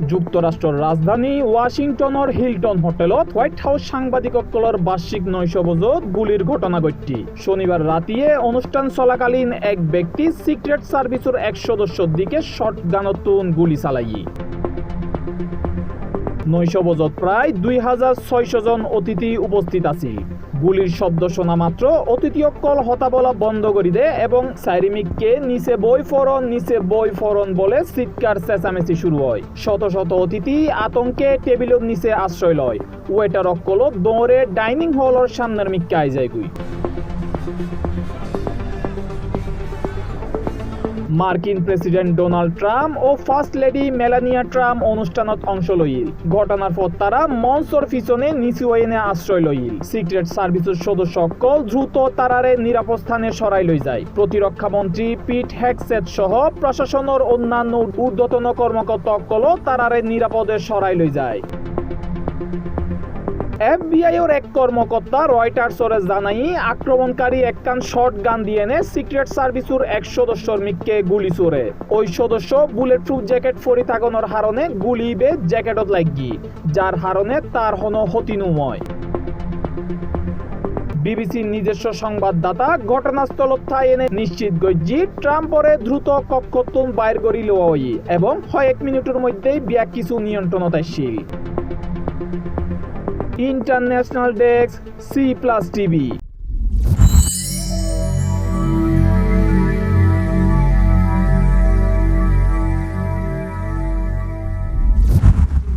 যুক্তরাষ্ট্ৰৰ ৰাজধানী ৱাশ্বিংটনৰ হিলটন হোটেলত white house সাংবাদিকসকলৰ বাৰ্ষিক নৈশভোজত গুলিৰ ঘটনা ঘটে। শনিবার রাতিয়ে অনুষ্ঠান চলাকালীন এক ব্যক্তি সিক্রেট সার্ভিসের এক সদস্যর দিকে শটগানত গুলি চালায়। নৈশভোজত প্রায় 2600 জন অতিথি উপস্থিত আছিল। গুলির শব্দ শোনা মাত্র অতিথিসকল হতা বলা বন্ধ করে দেয় এবং সাইরিমিককে নিচে বই ফরন বলে চিৎকার চেঁচামেচি শুরু হয়। শত শত অতিথি আতঙ্কে টেবিলের নিচে আশ্রয় লয়। ওয়েটারসকল দৌড়ে ডাইনিং হলের সামনের মিক্কে আই যায়। মার্কিন প্রেসিডেন্ট ডোনাল্ড ট্রাম্প ও ফার্স্ট লেডি মেলানিয়া ট্রাম্প অনুষ্ঠানত অংশ লইল। ঘটনার পর তারা মঞ্চর পিছনে নিচু এনে আশ্রয় লইল। সিক্রেট সার্ভিসের সদস্যসকল দ্রুত তারারে নিরাপদ স্থানে সরাই লই যায়। প্রতিরক্ষা মন্ত্রী পিট হেগসেথ সহ প্রশাসনের অন্যান্য ঊর্ধ্বতন কর্মকর্তাসকল তারারে নিরাপদে সরাই লই যায়। এফবিআইয়ের এক কর্মকর্তা রয়টার্সরে জানাই আক্রমণকারী একখান শর্ট গান দিয়ে এনে সিক্রেট সার্ভিসের এক সদস্যর মিককে গুলি চোরে। ওই সদস্য বুলেট প্রুফ জ্যাকেট পরি থাকানোর হারণে গুলি বে জ্যাকেটত লাগি, যার হারণে তার হন হতিনুময়। বিবিসির নিজস্ব সংবাদদাতা ঘটনাস্থলত ঠাই এনে নিশ্চিত গজ্জি ট্রাম্পরে দ্রুত কক্ষতুন বাইর করি লওয়া হই এবং 1 মিনিটের মধ্যেই বিয়া কিছু নিয়ন্ত্রণত আসছিল। International desk C+ TV।